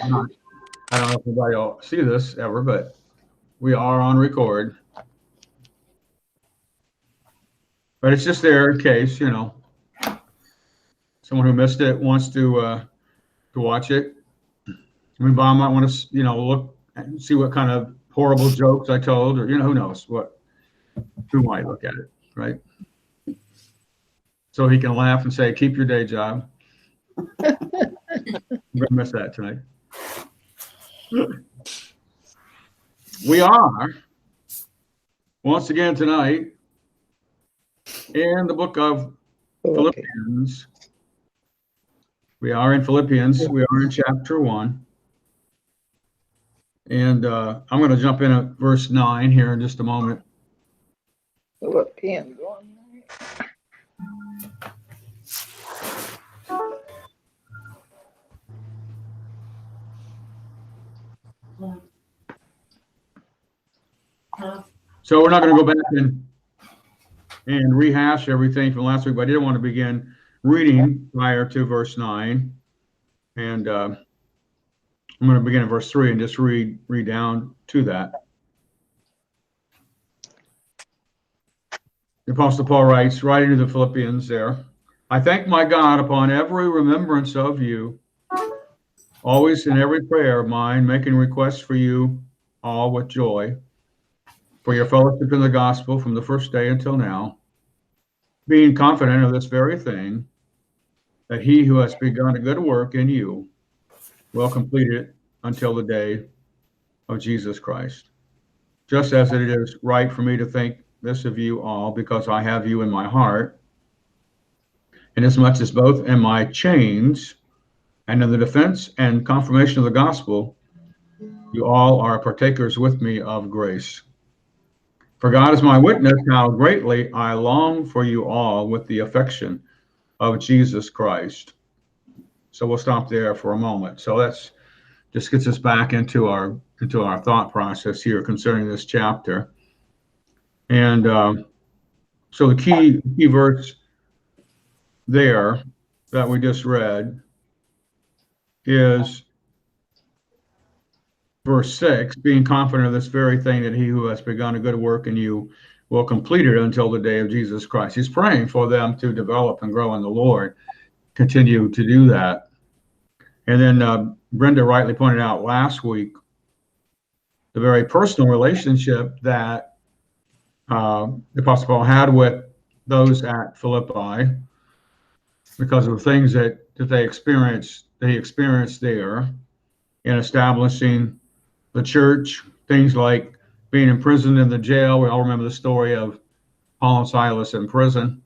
not, I don't know if anybody will see this ever, but we are on record. But it's just there in case, someone who missed it wants to watch it. I mean, Bob might want to, look and see what kind of horrible jokes I told, or, who knows who might look at it, right? So he can laugh and say, keep your day job. I'm going to miss that tonight. We are, once again tonight, in the book of Philippians. We are in Philippians. We are in chapter 1. And I'm going to jump in at verse 9 here in just a moment. Philippians 1. So we're not going to go back and rehash everything from last week, but I did want to begin reading prior to verse 9. And I'm going to begin at verse 3 and just read down to that. The Apostle Paul writes, writing to the Philippians there, I thank my God upon every remembrance of you, always in every prayer of mine, making requests for you all with joy, for your fellowship in the gospel from the first day until now, being confident of this very thing, that he who has begun a good work in you will complete it until the day of Jesus Christ. Just as it is right for me to think this of you all, because I have you in my heart, inasmuch as both in my chains and in the defense and confirmation of the gospel, you all are partakers with me of grace. For God is my witness how greatly I long for you all with the affection of Jesus Christ. So we'll stop there for a moment. So that's just gets us back into our thought process here concerning this chapter. And so the key verse there that we just read is verse 6, being confident of this very thing, that he who has begun a good work in you will complete it until the day of Jesus Christ. He's praying for them to develop and grow in the Lord, continue to do that. And then Brenda rightly pointed out last week the very personal relationship that the Apostle Paul had with those at Philippi, because of the things that they experienced there in establishing the church, things like being imprisoned in the jail. We all remember the story of Paul and Silas in prison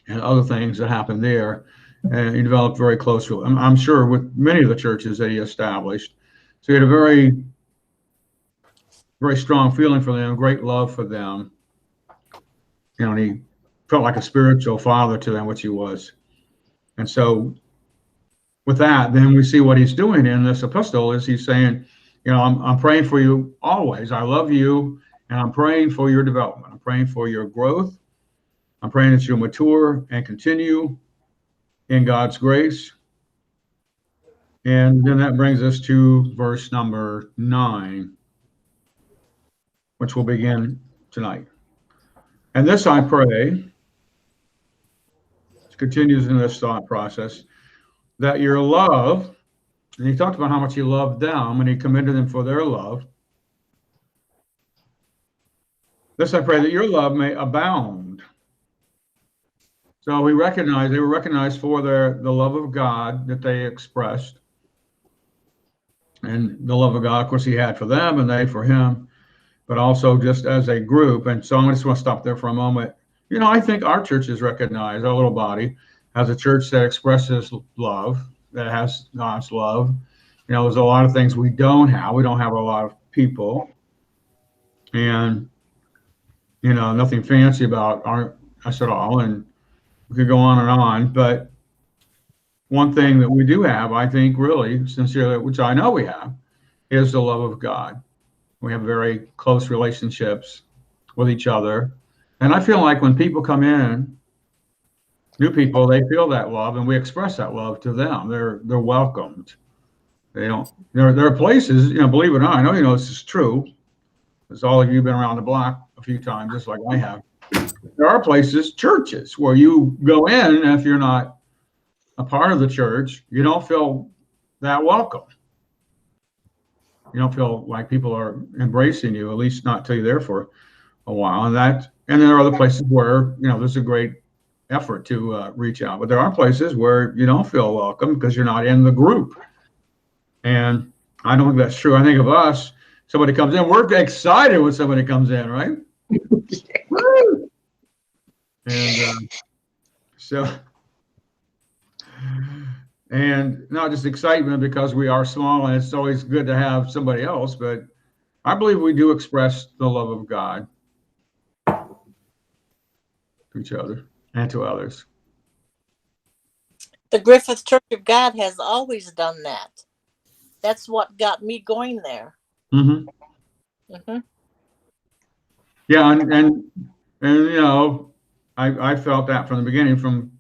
and other things that happened there. And he developed very close, I'm sure, with many of the churches that he established. So he had a very, very strong feeling for them, great love for them. And he felt like a spiritual father to them, which he was. And so with that, then we see what he's doing in this epistle is he's saying, I'm praying for you always. I love you, and I'm praying for your development. I'm praying for your growth. I'm praying that you'll mature and continue in God's grace. And then that brings us to verse number 9, which will begin tonight. And this I pray, continues in this thought process, that your love, and he talked about how much he loved them and he commended them for their love. This I pray, that your love may abound. So they were recognized for the love of God that they expressed, and the love of God, of course, he had for them and they for him, but also just as a group. And so I just want to stop there for a moment. I think our church is recognized, our little body, as a church that expresses love, that has God's love. There's a lot of things we don't have. We don't have a lot of people, and nothing fancy about us at all. And we could go on and on, but one thing that we do have, I think, really sincerely, which I know we have, is the love of God. We have very close relationships with each other. And I feel like when people come in, new people, they feel that love, and we express that love to them. They're welcomed. They don't. There are places, believe it or not, I know you know this is true, because all of you have been around the block a few times, just like I have. There are places, churches, where you go in, and if you're not a part of the church, you don't feel that welcome. You don't feel like people are embracing you, at least not till you're there for a while. And there are other places where, there's a great effort to reach out. But there are places where you don't feel welcome because you're not in the group. And I don't think that's true. I think of us, somebody comes in, we're excited when somebody comes in, right? And and not just excitement because we are small and it's always good to have somebody else, but I believe we do express the love of God to each other and to others. The Griffith Church of God has always done that. That's what got me going there. Mm-hmm. Mm-hmm. Yeah, and I felt that from the beginning, from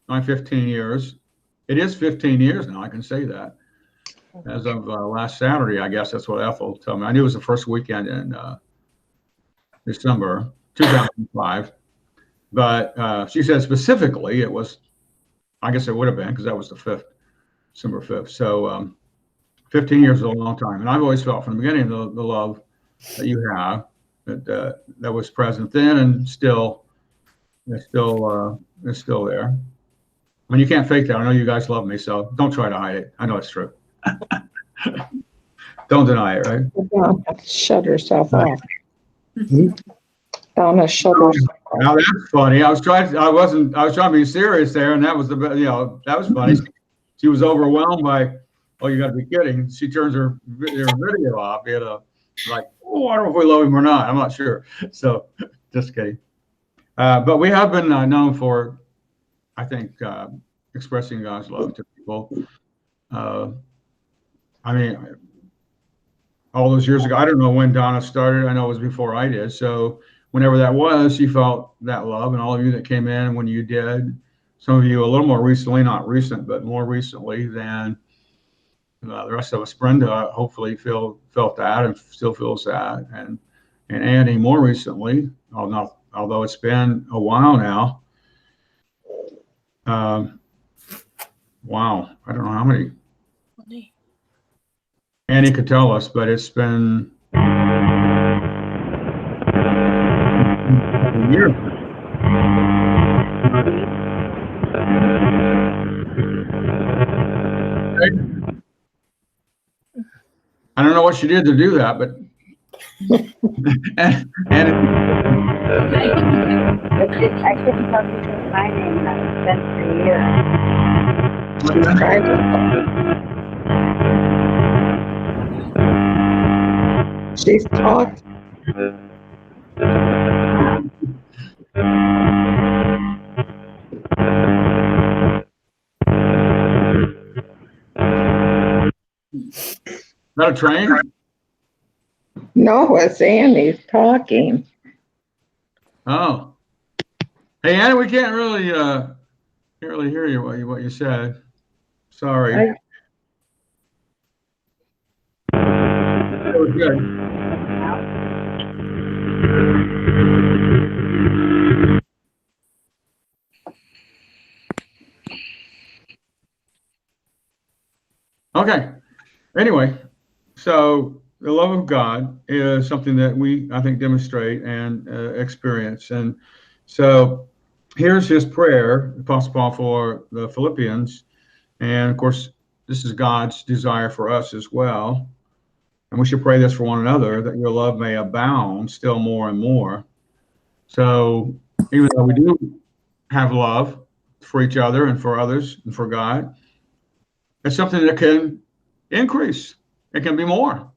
my 15 years. It is 15 years now, I can say that. As of last Saturday, I guess that's what Ethel told me. I knew it was the first weekend in December 2005. But she said specifically it was, I guess it would have been, because that was the 5th, December 5th. So 15 years is a long time. And I've always felt from the beginning the love that you have, that was present then and it's still there. I mean, you can't fake that. I know you guys love me, so don't try to hide it. I know it's true. Don't deny it, right? Donna, shut herself off. Donna, shut herself off. Now that's funny. I was trying to be serious there, and that was that was funny. She was overwhelmed by, oh, you got to be kidding. She turns her video off. Like, oh, I don't know if we love him or not. I'm not sure. So, just kidding. But we have been known for, I think, expressing God's love to people. I mean, all those years ago, I don't know when Donna started. I know it was before I did. So whenever that was, she felt that love. And all of you that came in when you did, some of you a little more recently, not recent, but more recently than the rest of us. Brenda hopefully felt that and still feels that. And Annie more recently, although it's been a while now. Wow, I don't know how many Annie could tell us, but it's been a year. I don't know what she did to do that, but I couldn't tell you my name. It's been for years. She's talked. Is that a train? No, it's Annie talking. Oh. Hey, Annie, we can't really hear you what you said. Sorry. That was good. Okay. Anyway, so the love of God is something that we, I think, demonstrate and experience. And so here's his prayer, Apostle Paul, for the Philippians. And of course, this is God's desire for us as well. And we should pray this for one another, that your love may abound still more and more. So even though we do have love for each other and for others and for God, it's something that can increase. It can be more.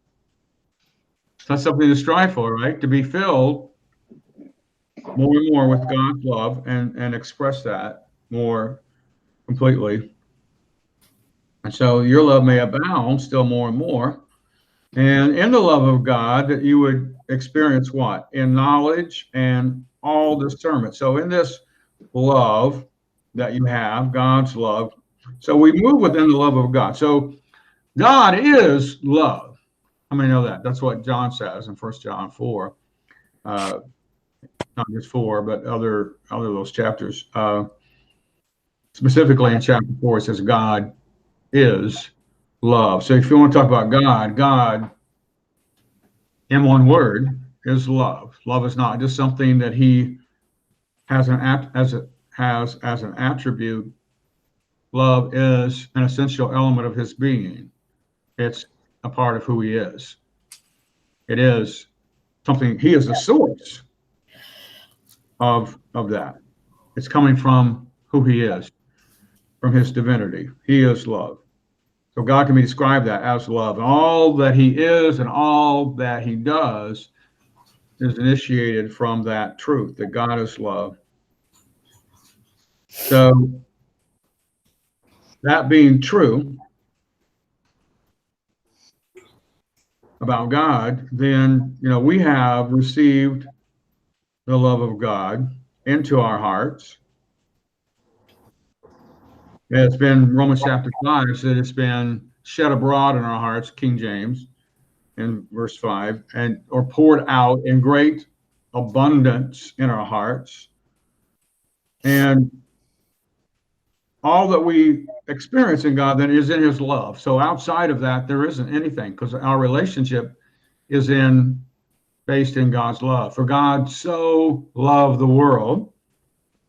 That's something to strive for, right? To be filled more and more with God's love and express that more completely. And so your love may abound still more and more. And in the love of God, that you would experience what? In knowledge and all discernment. So in this love that you have, God's love, so we move within the love of God. So God is love. How many know that? That's what John says in 1 John 4. Not just 4, but other those chapters. Specifically in chapter 4, it says God is love. So if you want to talk about God, God, in one word, is love. Love is not just something that he has as an attribute. Love is an essential element of his being. It's a part of who he is. It is something, he is the source of that. It's coming from who he is, from his divinity. He is love. So God can be described that as love. And all that he is and all that he does is initiated from that truth, that God is love. So that being true about God, then, we have received the love of God into our hearts. It's been Romans chapter 5 said it's been shed abroad in our hearts, King James, in verse 5, or poured out in great abundance in our hearts. And all that we experience in God then is in his love. So outside of that, there isn't anything, because our relationship is based in God's love. For God so loved the world,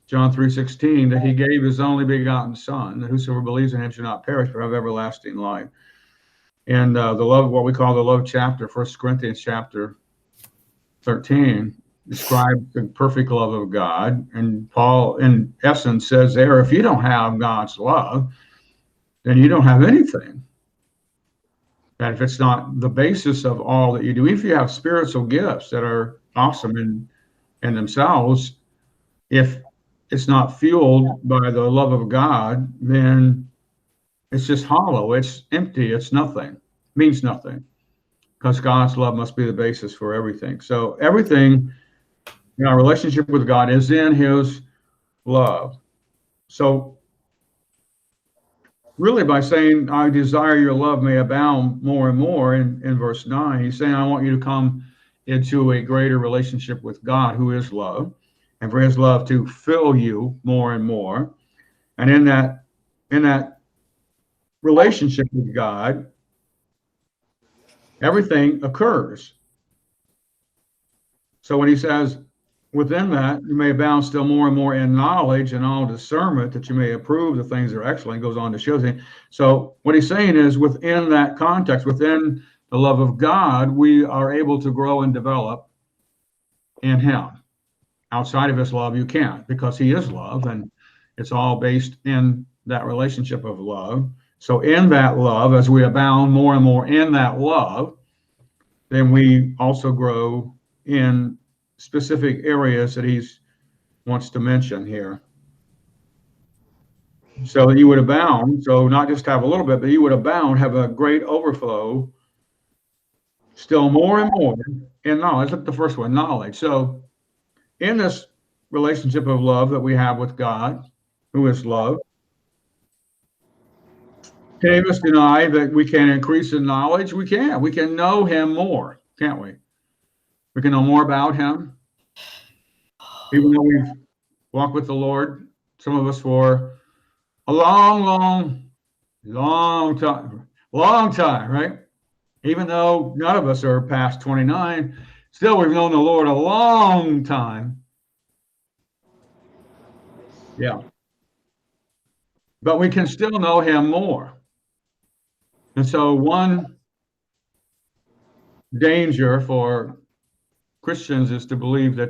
John 3:16, that he gave his only begotten Son, that whosoever believes in him should not perish, but have everlasting life. And the love, what we call the love chapter, 1 Corinthians chapter 13, describes the perfect love of God. And Paul, in essence, says there, if you don't have God's love, then you don't have anything. That if it's not the basis of all that you do, if you have spiritual gifts that are awesome in themselves, if it's not fueled by the love of God, then it's just hollow, it's empty, it's nothing, means nothing, because God's love must be the basis for everything. So everything in our relationship with God is in his love. So really, by saying, I desire your love may abound more and more, in verse 9, he's saying, I want you to come into a greater relationship with God, who is love, and for his love to fill you more and more. And in that relationship with God, everything occurs. So when he says, within that, you may abound still more and more in knowledge and all discernment, that you may approve the things that are excellent, goes on to show things. So what he's saying is, within that context, within the love of God, we are able to grow and develop in him. Outside of his love, you can't, because he is love, and it's all based in that relationship of love. So in that love, as we abound more and more in that love, then we also grow in specific areas that he wants to mention here. So that you would abound, so not just have a little bit, but you would abound, have a great overflow, still more and more in knowledge. Look at the first one, knowledge. So in this relationship of love that we have with God, who is love, can any of us deny that we can increase in knowledge? We can. We can know him more, can't we? We can know more about him. Even though we've walked with the Lord, some of us, for a long time, right? Even though none of us are past 29, still we've known the Lord a long time. Yeah. But we can still know him more. And so one danger for Christians is to believe that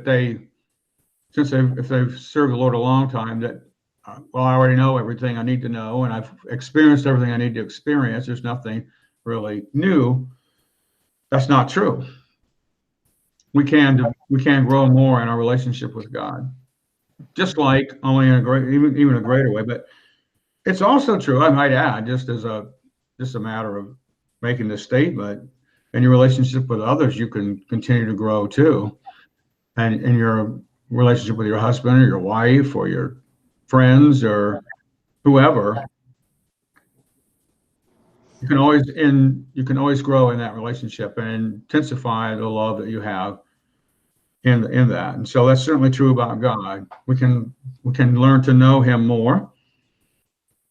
if they've served the Lord a long time, that, well, I already know everything I need to know, and I've experienced everything I need to experience. There's nothing really new. That's not true. We can grow more in our relationship with God, just like only in even a greater way. But it's also true, I might add, just a matter of making this statement, in your relationship with others, you can continue to grow too, and in your relationship with your husband or your wife or your friends or whoever. you can always grow in that relationship and intensify the love that you have in that. And so that's certainly true about God. We can learn to know him more,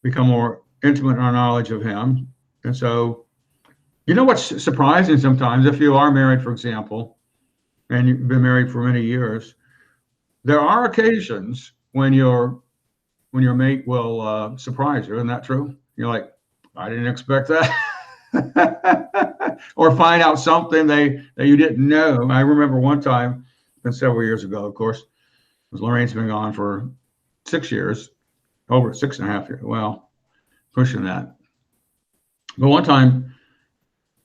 become more intimate in our knowledge of him. And so, you know what's surprising sometimes, if you are married, for example, and you've been married for many years, there are occasions when your mate will surprise you. Isn't that true? You're like, I didn't expect that. Or find out something that you didn't know. I remember one time, been several years ago, of course, because Lorraine's been gone for 6 years, over 6.5 years. Well, pushing that. But one time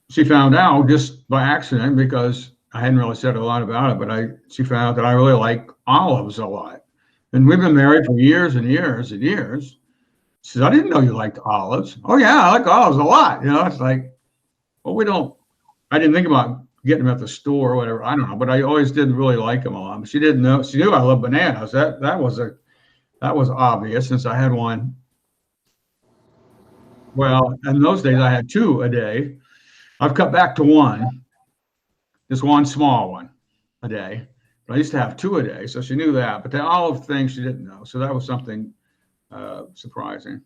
she found out just by accident, because I hadn't really said a lot about it, but she found out that I really like olives a lot. And we've been married for years and years and years. She says, I didn't know you liked olives. Oh yeah, I like olives a lot. It's like, well, I didn't think about getting them at the store or whatever. I don't know, but I always did really like them a lot. But she didn't know. She knew I love bananas. That was obvious since I had one. Well, in those days I had 2 a day. I've cut back to 1, just one small one a day. But I used to have 2 a day, so she knew that. But the olive thing she didn't know, so that was something surprising.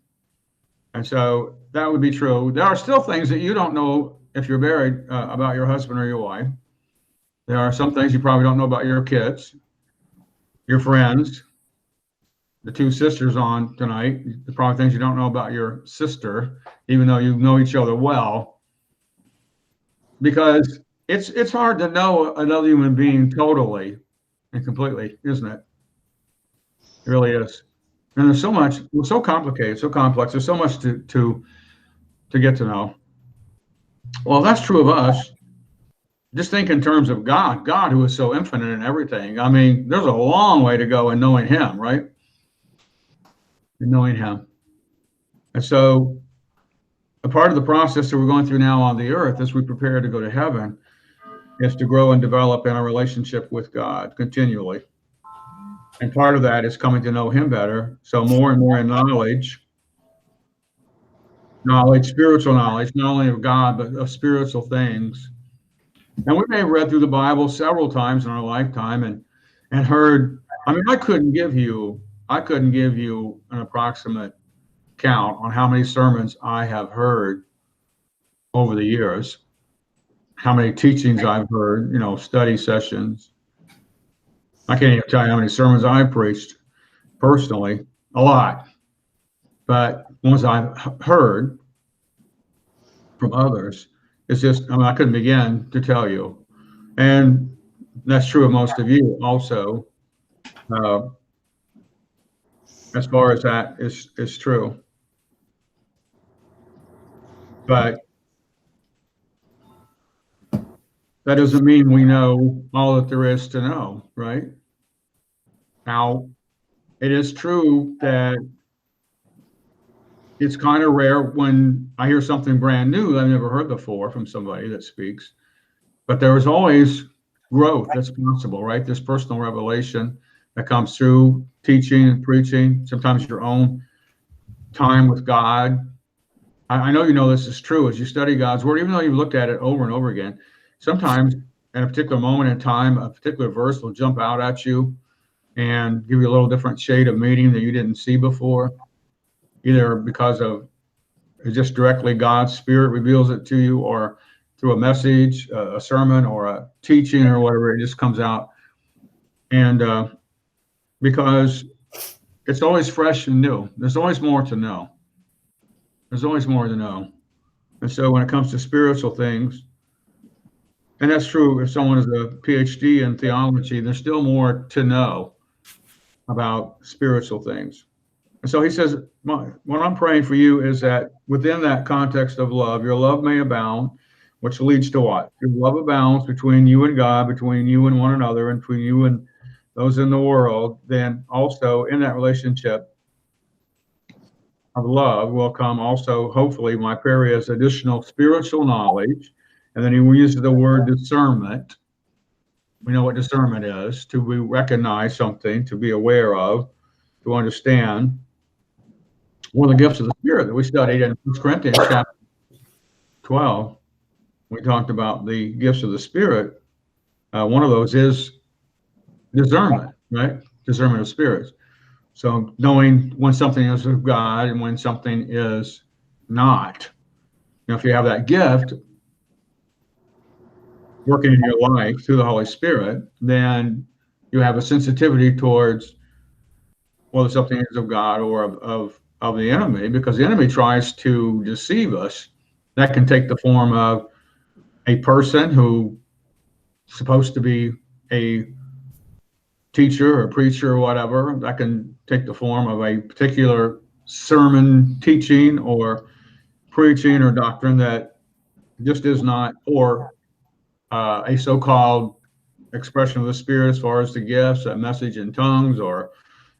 And so that would be true. There are still things that you don't know if you're married about your husband or your wife. There are some things you probably don't know about your kids, your friends, the 2 sisters on tonight. The probably things you don't know about your sister, even though you know each other well, because it's hard to know another human being totally and completely, isn't it? It really is. And there's so much, it's so complicated, so complex. There's so much to get to know. Well, that's true of us. Just think in terms of God who is so infinite in everything. I mean, there's a long way to go in knowing him, right? In knowing him. And so a part of the process that we're going through now on the earth as we prepare to go to heaven is to grow and develop in our relationship with God continually. And part of that is coming to know him better. So more and more in knowledge, spiritual knowledge, not only of God, but of spiritual things. And we may have read through the Bible several times in our lifetime and heard, I mean, I couldn't give you an approximate count on how many sermons I have heard over the years, how many teachings I've heard, study sessions. I can't even tell you how many sermons I've preached personally, a lot. But ones I've heard from others, it's just, I couldn't begin to tell you. And that's true of most of you also. As far as that is true. But that doesn't mean we know all that there is to know, right? Now, it is true that it's kind of rare when I hear something brand new that I've never heard before from somebody that speaks. But there is always growth that's possible, right? This personal revelation that comes through teaching and preaching, sometimes your own time with God. I know you know this is true as you study God's word, even though you've looked at it over and over again. Sometimes at a particular moment in time, a particular verse will jump out at you and give you a little different shade of meaning that you didn't see before, either because of just directly God's Spirit reveals it to you, or through a message, a sermon, or a teaching, or whatever. It just comes out. And because it's always fresh and new. There's always more to know. There's always more to know. And so when it comes to spiritual things, and that's true if someone has a PhD in theology, there's still more to know about spiritual things. And so he says, what I'm praying for you is that within that context of love, your love may abound, which leads to what? Your love abounds between you and God, between you and one another, and between you and those in the world. Then also in that relationship of love will come also, hopefully, my prayer is additional spiritual knowledge. And then he uses the word discernment. We know what discernment is, to recognize something, to be aware of, to understand. One of the gifts of the Spirit that we studied in 1 Corinthians chapter 12, we talked about the gifts of the Spirit. One of those is discernment, right? Discernment of spirits. So knowing when something is of God and when something is not. If you have that gift working in your life through the Holy Spirit, then you have a sensitivity towards whether something is of God or of the enemy, because the enemy tries to deceive us. That can take the form of a person who is supposed to be a teacher or preacher or whatever. That can take the form of a particular sermon teaching or preaching or doctrine that just is not, or a so-called expression of the Spirit as far as the gifts, a message in tongues, or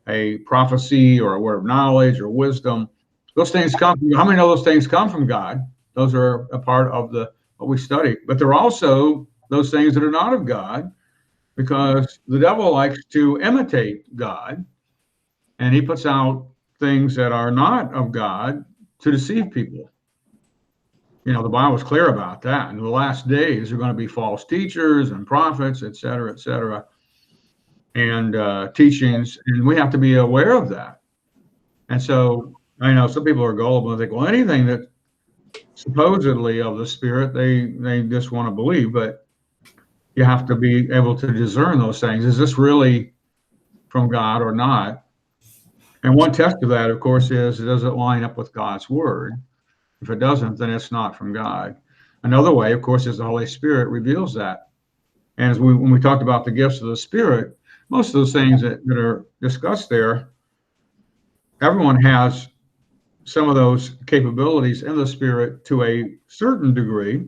a prophecy, or a word of knowledge, or wisdom. Those things come. How many of those things come from God? Those are a part of what we study. But there are also those things that are not of God, because the devil likes to imitate God, and he puts out things that are not of God to deceive people. The Bible is clear about that. In the last days, there are going to be false teachers and prophets, et cetera, and teachings, and we have to be aware of that. And so I know some people are gullible and think, well, anything that supposedly of the Spirit, they just want to believe, but you have to be able to discern those things. Is this really from God or not? And one test of that, of course, is, does it line up with God's word? If it doesn't, then it's not from God. Another way, of course, is the Holy Spirit reveals that. And when we talked about the gifts of the Spirit, most of those things that are discussed there, everyone has some of those capabilities in the Spirit to a certain degree,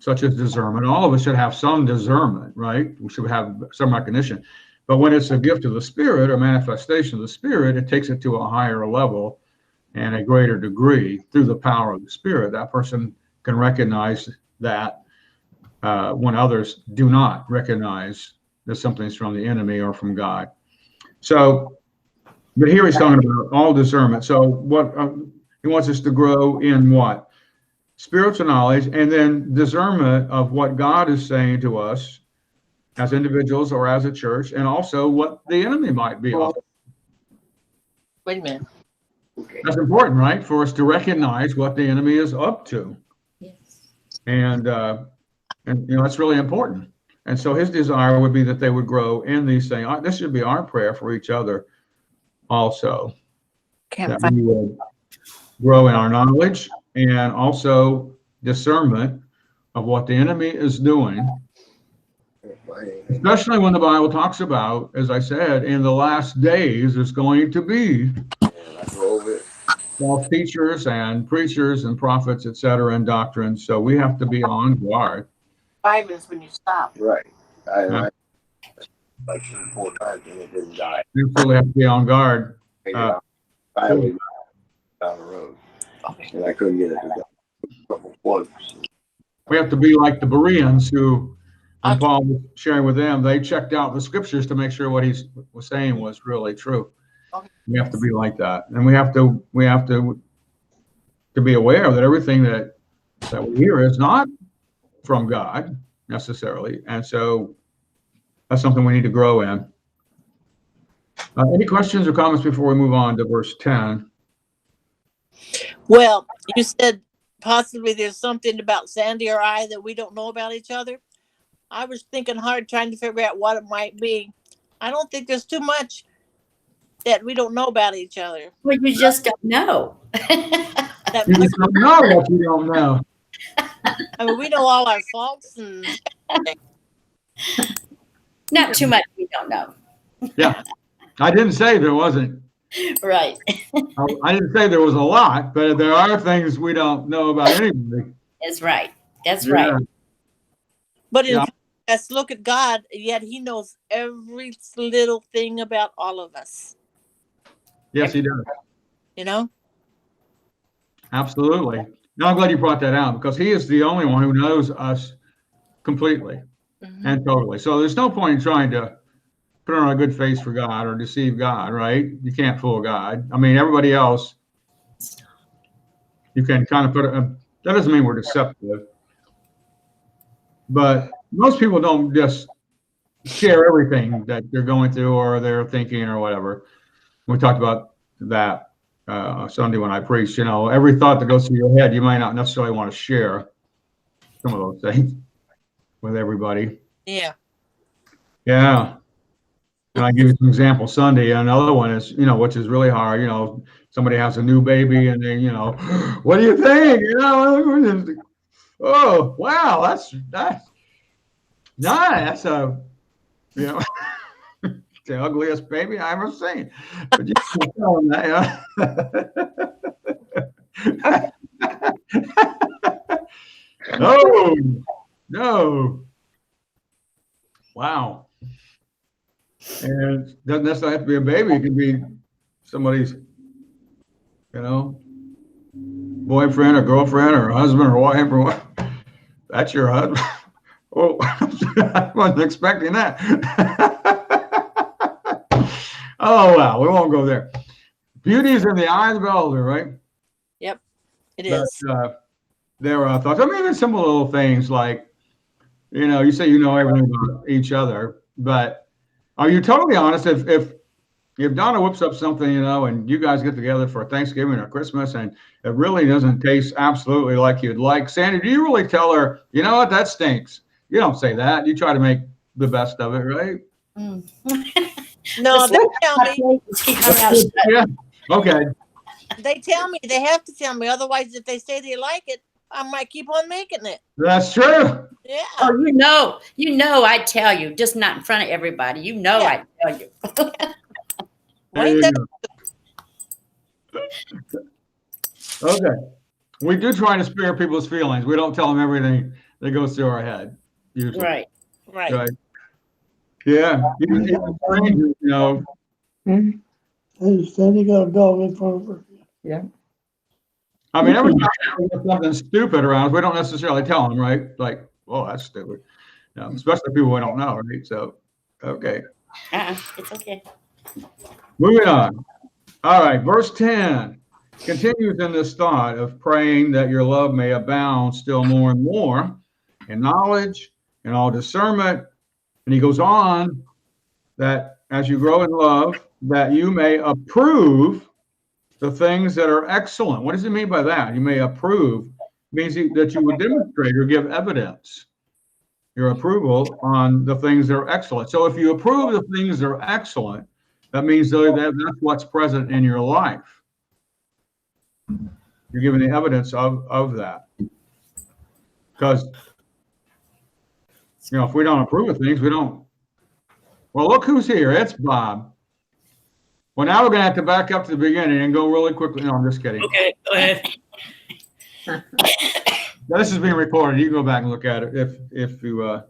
such as discernment. All of us should have some discernment, right? We should have some recognition. But when it's a gift of the Spirit or manifestation of the Spirit, it takes it to a higher level and a greater degree through the power of the Spirit. That person can recognize that when others do not recognize that something's from the enemy or from God. So, but here he's talking about all discernment. So what he wants us to grow in what? Spiritual knowledge, and then discernment of what God is saying to us as individuals or as a church, and also what the enemy might be. Wait a minute. That's important, right? For us to recognize what the enemy is up to. Yes. And that's really important. And so his desire would be that they would grow in these things. This should be our prayer for each other also. That we would grow in our knowledge and also discernment of what the enemy is doing, especially when the Bible talks about, as I said, in the last days, there's going to be false teachers and preachers and prophets, et cetera, and doctrines. So we have to be on guard. 5 minutes when you stop. Right. Yeah. Like 4 times and it didn't die. We really have to be on guard. Finally down the road. And I couldn't get it to go. A couple plugs. We have to be like the Bereans who, when Paul was sharing with them, they checked out the scriptures to make sure what he was saying was really true. Okay. We have to be like that, and we have to be aware that everything that we hear is not from God necessarily, and so that's something we need to grow in. Any questions or comments before we move on to verse 10? Well, you said possibly there's something about Sandy or I that we don't know about each other. I was thinking hard trying to figure out what it might be. I don't think there's too much that we don't know about each other. Well, you just don't know. That You just don't know what you don't know. I mean, we know all our faults and Not too much we don't know. Yeah, I didn't say there wasn't. Right. I didn't say there was a lot, but there are things we don't know about anybody. That's right. That's Yeah. right. but Yeah. let's look at God, yet He knows every little thing about all of us. Yes, he does. You know, Absolutely. No, I'm glad you brought that out, because he is the only one who knows us completely and totally. So there's no point in trying to put on a good face for God or deceive God, right? You can't fool God. I mean, everybody else, you can kind of That doesn't mean we're deceptive. But most people don't just share everything that they're going through or they're thinking or whatever. We talked about that Sunday when I preached. You know, every thought that goes through your head, you might not necessarily want to share some of those things with everybody. Yeah. Yeah. And I give you some examples Sunday. Another one is, you know, which is really hard. You know, somebody has a new baby and they, you know, what do you think? You know, oh, wow, that's nice. That's a, you know, the ugliest baby I ever seen. But you can't tell them that, you know? No. Wow. And it doesn't necessarily have to be a baby. It could be somebody's, you know, boyfriend or girlfriend or husband or wife or what. That's your husband. Oh, I wasn't expecting that. Oh, wow. We won't go there. Beauty is in the eye of the beholder, right? Yep. It is. There are thoughts. I mean, even simple little things like, you know, you say you know everything about each other, but are you totally honest if Donna whips up something, you know, and you guys get together for Thanksgiving or Christmas and it really doesn't taste absolutely like you'd like, Sandy, do you really tell her, you know what, that stinks? You don't say that. You try to make the best of it, right? Mm. No, they tell me. Keep my mouth shut. Yeah. Okay. They tell me. They have to tell me. Otherwise, if they say they like it, I might keep on making it. That's true. Yeah. Oh, you know, I tell you, just not in front of everybody. You know, Yeah. I tell you. There Wait you there. go. Okay. We do try to spare people's feelings. We don't tell them everything that goes through our head, usually. Right. Right. Right. Yeah. Even strangers, you know. Hmm? Hey, Sandy got a dog in front of her. Yeah. I mean, every time there's something stupid around, we don't necessarily tell them, right? Like, oh, that's stupid. You know, especially people we don't know, right? So, okay. It's okay. Moving on. All right. Verse 10 continues in this thought of praying that your love may abound still more and more in knowledge and all discernment. And he goes on that as you grow in love, that you may approve the things that are excellent. What does it mean by that? You may approve. It means that you would demonstrate or give evidence your approval on the things that are excellent. So if you approve the things that are excellent, that means that that's what's present in your life. You're giving the evidence of that. Because, you know, if we don't approve of things, we don't. Well, look who's here. It's Bob. Well, now we're going to have to back up to the beginning and go really quickly. No, I'm just kidding. Okay, go ahead. Now, this is being recorded. You can go back and look at it if you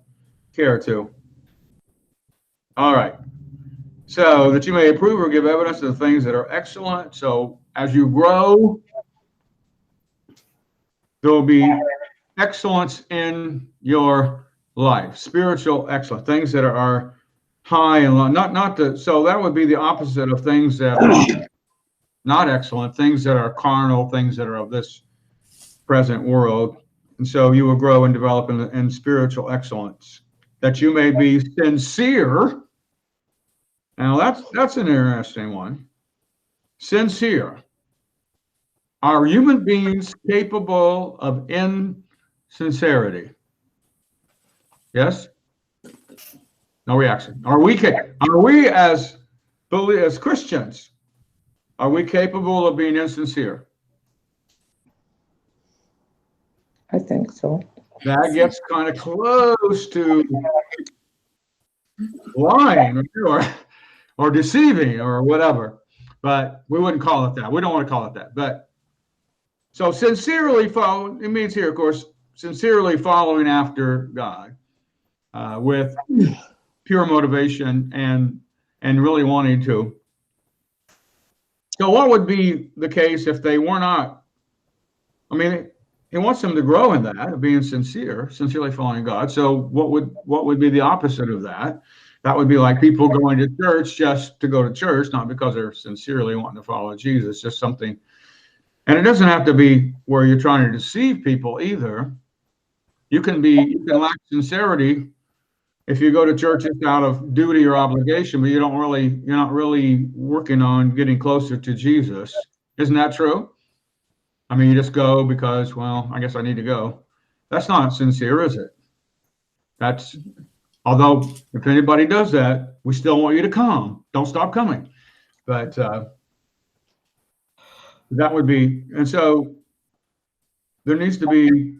care to. All right. So that you may approve or give evidence of the things that are excellent. So as you grow, there will be excellence in your life, spiritual excellence, things that are high and low. So that would be the opposite of things that are not excellent, things that are carnal, things that are of this present world. And so you will grow and develop in spiritual excellence, that you may be sincere. Now that's an interesting one. Sincere. Are human beings capable of insincerity? Yes? No reaction. Are we as Christians, are we capable of being insincere? I think so. That gets kind of close to lying or deceiving or whatever, but we wouldn't call it that. We don't want to call it that. But so sincerely follow, it means here, of course, sincerely following after God with pure motivation and really wanting to. So what would be the case if they were not? I mean, he wants them to grow in that, of being sincere, sincerely following God. So what would be the opposite of that? That would be like people going to church just to go to church, not because they're sincerely wanting to follow Jesus, just something And it doesn't have to be where you're trying to deceive people either. You can lack sincerity if you go to church just out of duty or obligation, but you're not really working on getting closer to Jesus. Isn't that true? I mean, you just go because, well, I guess I need to go. That's not sincere, is it? Although if anybody does that, we still want you to come. Don't stop coming. But that would be, and so there needs to be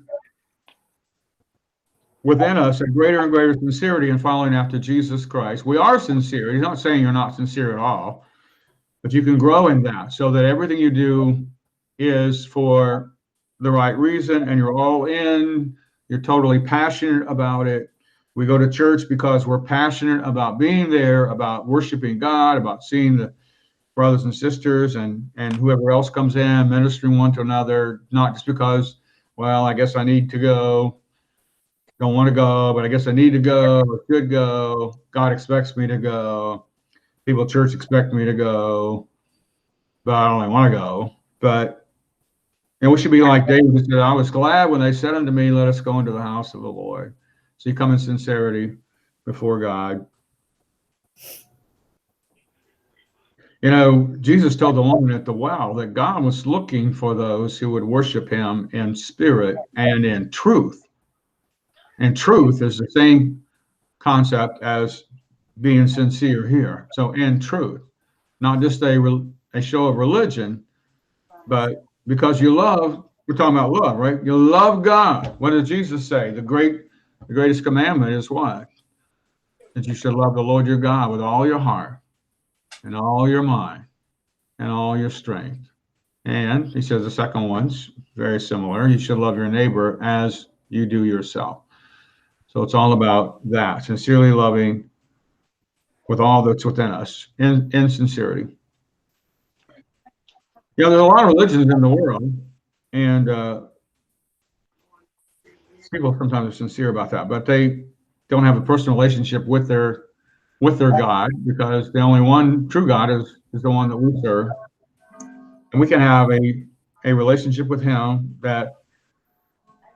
within us a greater and greater sincerity in following after Jesus Christ. We are sincere. He's not saying you're not sincere at all, but you can grow in that so that everything you do is for the right reason and you're all in, you're totally passionate about it. We go to church because we're passionate about being there, about worshiping God, about seeing the brothers and sisters and whoever else comes in, ministering one to another, not just because, well, I guess I need to go. Don't want to go, but I guess I need to go or should go. God expects me to go. People at church expect me to go, but I don't really want to go. But we should be like David who said, I was glad when they said unto me, let us go into the house of the Lord. So you come in sincerity before God. Jesus told the woman at the well that God was looking for those who would worship him in spirit and in truth. And truth is the same concept as being sincere here. So in truth, not just a show of religion, but because you love, we're talking about love, right? You love God. What did Jesus say? The greatest commandment is what? That you should love the Lord your God with all your heart and all your mind and all your strength. And he says the second one's very similar. You should love your neighbor as you do yourself. So it's all about that, sincerely loving with all that's within us, in sincerity. There's a lot of religions in the world, and people sometimes are sincere about that, but they don't have a personal relationship with their God, because the only one true God is the one that we serve. And we can have a relationship with him that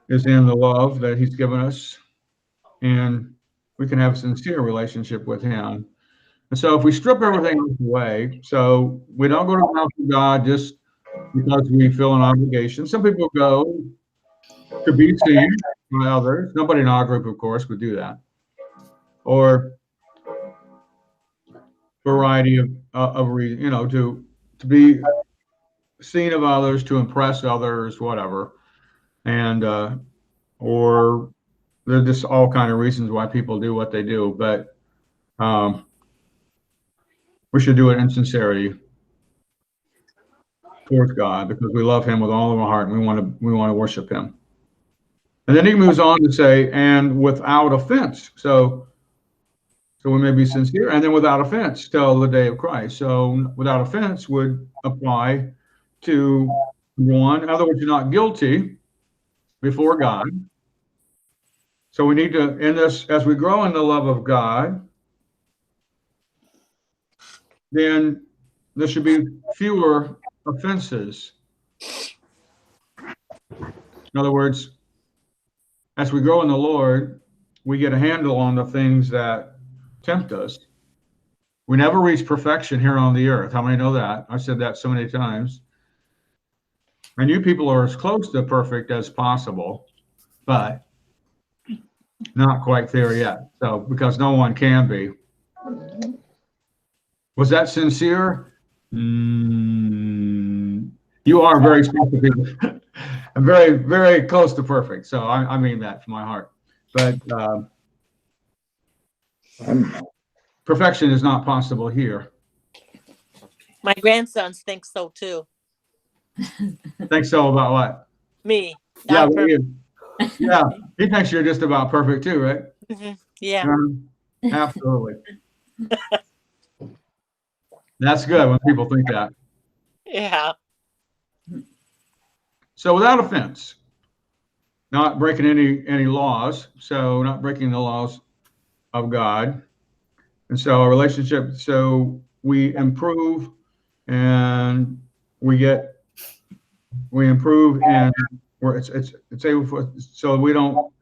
is in the love that he's given us, and we can have a sincere relationship with him. And so if we strip everything away, so we don't go to the house of God just because we feel an obligation. Some people go to be seen by others. Nobody in our group, of course, would do that. Or variety of reasons, to be seen of others, to impress others, whatever. And or there's just all kind of reasons why people do what they do, but we should do it in sincerity towards God, because we love him with all of our heart and we want to worship him. And then he moves on to say, and without offense. So we may be sincere, and then without offense till the day of Christ. So without offense would apply to one. In other words, you're not guilty before God. So we need to, in this, as we grow in the love of God, then there should be fewer offenses. In other words, as we grow in the Lord, we get a handle on the things that tempt us. We never reach perfection here on the earth. How many know that? I've said that so many times. And you people are as close to perfect as possible, but not quite there yet. So, because no one can be. Was that sincere? You are very special people. I'm very, very close to perfect. So I mean that from my heart. But perfection is not possible here. My grandsons think so too. Think so about what? Me. Yeah, Not perfect. yeah. He thinks you're just about perfect too, right? Yeah. Absolutely. That's good when people think that. Yeah. So without offense, not breaking any laws, so not breaking the laws of God. And so our relationship, so we improve and we get we improve, and it's able for, so we don't,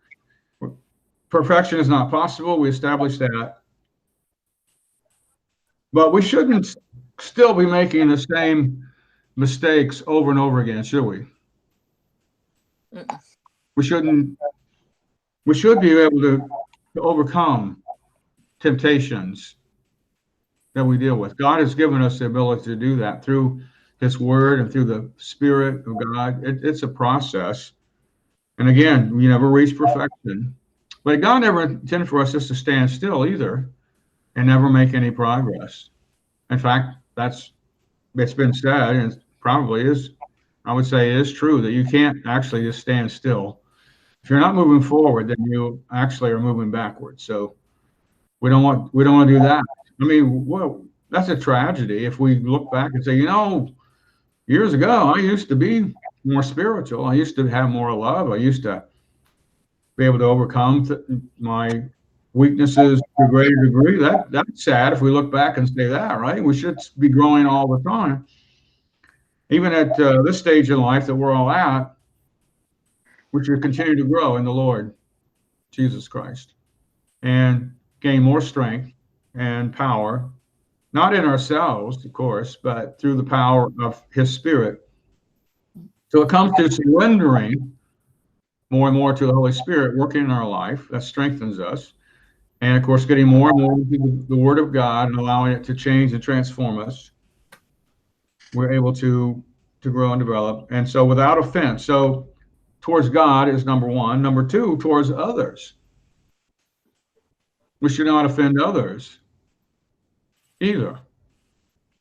perfection is not possible. We established that, but we shouldn't still be making the same mistakes over and over again, should we? Mm-mm. We shouldn't. We should be able to overcome temptations that we deal with. God has given us the ability to do that through His Word and through the Spirit of God. It's a process. And again, we never reach perfection. But God never intended for us just to stand still either and never make any progress. In fact, it's been said, and it probably is, I would say, is true, that you can't actually just stand still. If you're not moving forward, then you actually are moving backwards. So we don't want to do that. I mean, well, that's a tragedy if we look back and say, years ago, I used to be more spiritual. I used to have more love. I used to be able to overcome my weaknesses to a greater degree. That's sad if we look back and say that, right? We should be growing all the time. Even at this stage in life that we're all at, we should continue to grow in the Lord Jesus Christ and gain more strength and power, not in ourselves, of course, but through the power of His Spirit. So it comes to surrendering more and more to the Holy Spirit working in our life. That strengthens us. And of course, getting more and more into the Word of God and allowing it to change and transform us. We're able to grow and develop. And so without offense. So towards God is number one. Number two, towards others. We should not offend others either.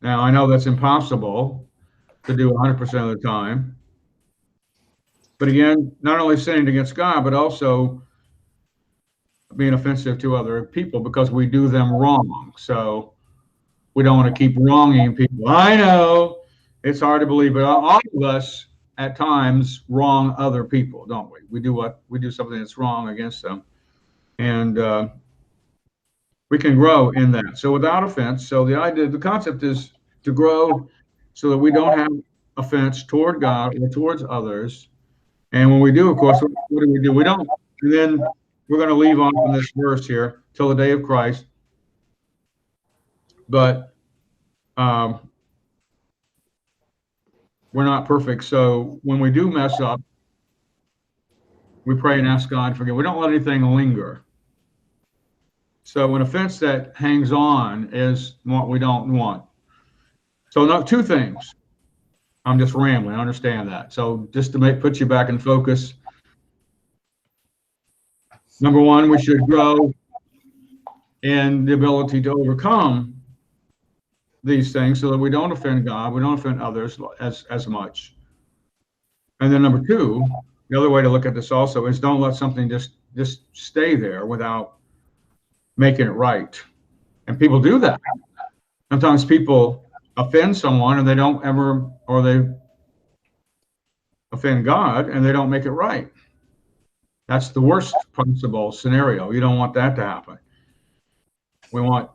Now, I know that's impossible to do 100% of the time. But again, not only sinning against God, but also being offensive to other people because we do them wrong. So we don't want to keep wronging people. I know it's hard to believe, but all of us at times wrong other people, don't we? We do something that's wrong against them. And we can grow in that. So without offense. So the concept is to grow so that we don't have offense toward God or towards others. And when we do, of course, what do? We don't. And then we're going to leave on from this verse here till the day of Christ. But we're not perfect. So when we do mess up, we pray and ask God to forgive. We don't let anything linger. So an offense that hangs on is what we don't want. So two things. I'm just rambling. I understand that. So just to put you back in focus. Number one, we should grow in the ability to overcome these things so that we don't offend God, we don't offend others as much. And then number two, the other way to look at this also is don't let something just stay there without making it right. And people do that. Sometimes people offend someone and they don't ever, or they offend God and they don't make it right. That's the worst possible scenario. You don't want that to happen. We want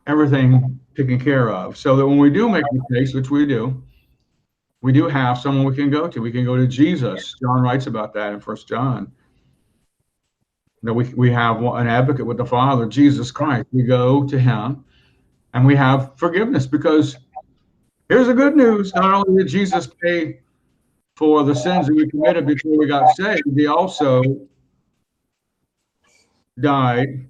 everything taken care of so that when we do make mistakes, which we do have someone we can go to. We can go to Jesus. John writes about that in 1 John. That we have an advocate with the Father, Jesus Christ. We go to Him and we have forgiveness because here's the good news. Not only did Jesus pay for the sins that we committed before we got saved, He also died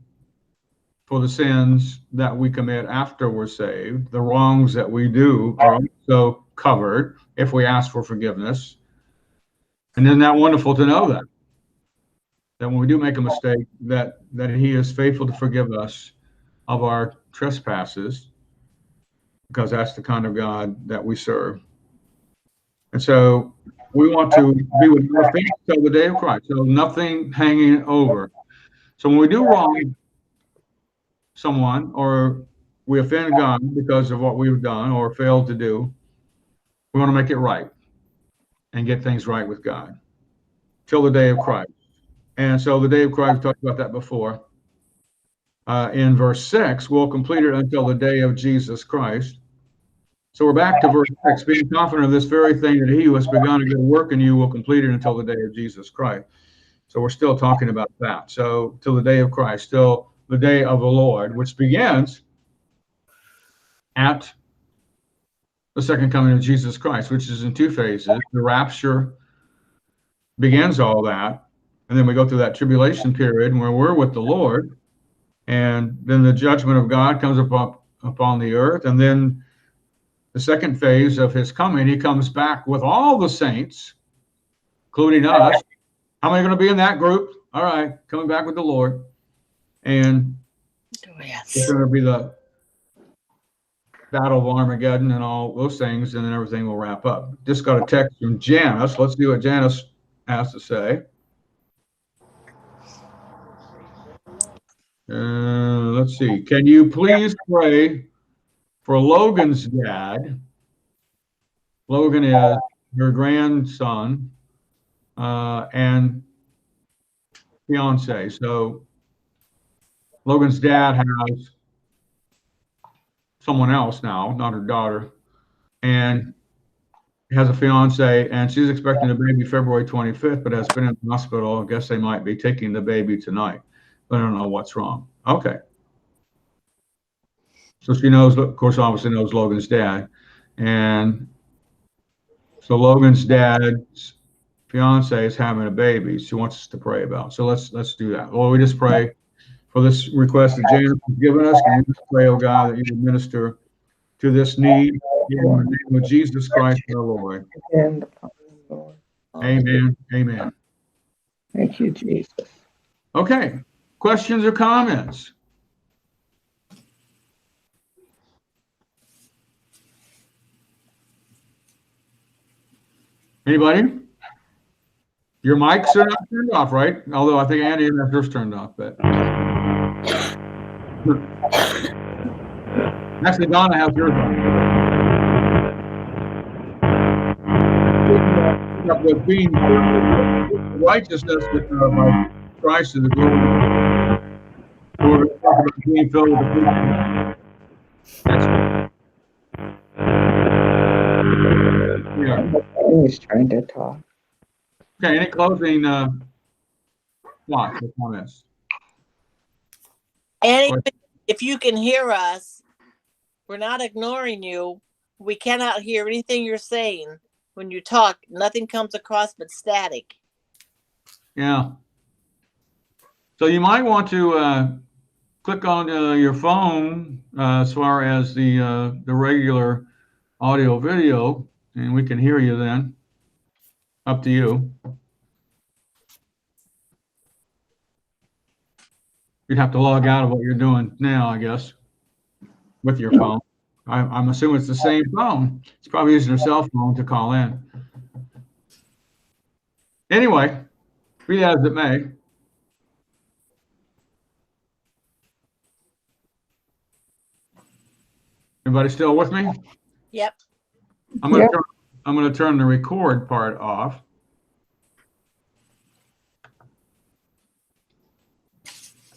for the sins that we commit after we're saved. The wrongs that we do are also covered if we ask for forgiveness. And isn't that wonderful to know that when we do make a mistake, that He is faithful to forgive us of our trespasses, because that's the kind of God that we serve. And so we want to be with our faith till the day of Christ. So nothing hanging over. So when we do wrong someone or we offend God because of what we've done or failed to do, we want to make it right and get things right with God till the day of Christ. And so the day of Christ, we talked about that before. In verse 6, we'll complete it until the day of Jesus Christ. So we're back to verse 6, being confident of this very thing, that he who has begun a good work in you will complete it until the day of Jesus Christ. So we're still talking about that. So till the day of Christ, still the day of the Lord, which begins at the second coming of Jesus Christ, which is in two phases. The rapture begins all that, and then we go through that tribulation period where we're with the Lord, and then the judgment of God comes upon the earth, and then the second phase of his coming, he comes back with all the saints, including us. How many are going to be in that group? All right, coming back with the Lord, and it's Yes. going to be the Battle of Armageddon and all those things, and then everything will wrap up. Just got a text from Janice. Let's see what Janice has to say. Let's see. Can you please pray for Logan's dad? Logan is her grandson and fiance. So Logan's dad has someone else now, not her daughter, and has a fiance, and she's expecting a baby February 25th, but has been in the hospital. I guess they might be taking the baby tonight, but I don't know what's wrong. Okay. So she knows, of course, obviously knows Logan's dad. And so Logan's dad's fiance is having a baby. She wants us to pray about. So let's do that. Lord, we just pray for this request that James has given us. And we just pray, oh God, that you would minister to this need in the name of Jesus Christ, our Lord. And upon the Lord. Amen. Amen. Thank you, Jesus. Okay. Questions or comments? Anybody? Your mics are not turned off, right? Although I think Andy has hers turned off, but actually Donna has yours on. With being righteousness by Christ is the glory. So we're going to talk about being filled with the Holy Spirit. Yeah. He's trying to talk. Okay, any closing thoughts or comments? Annie, if you can hear us, we're not ignoring you. We cannot hear anything you're saying. When you talk, nothing comes across but static. Yeah. So you might want to click on your phone as far as the regular audio video, and we can hear you then. Up to you. You'd have to log out of what you're doing now, I guess, with your phone. I'm assuming it's the same phone. It's probably using your cell phone to call in. Anyway, be that as it may. Everybody still with me? Yep. I'm going to turn the record part off.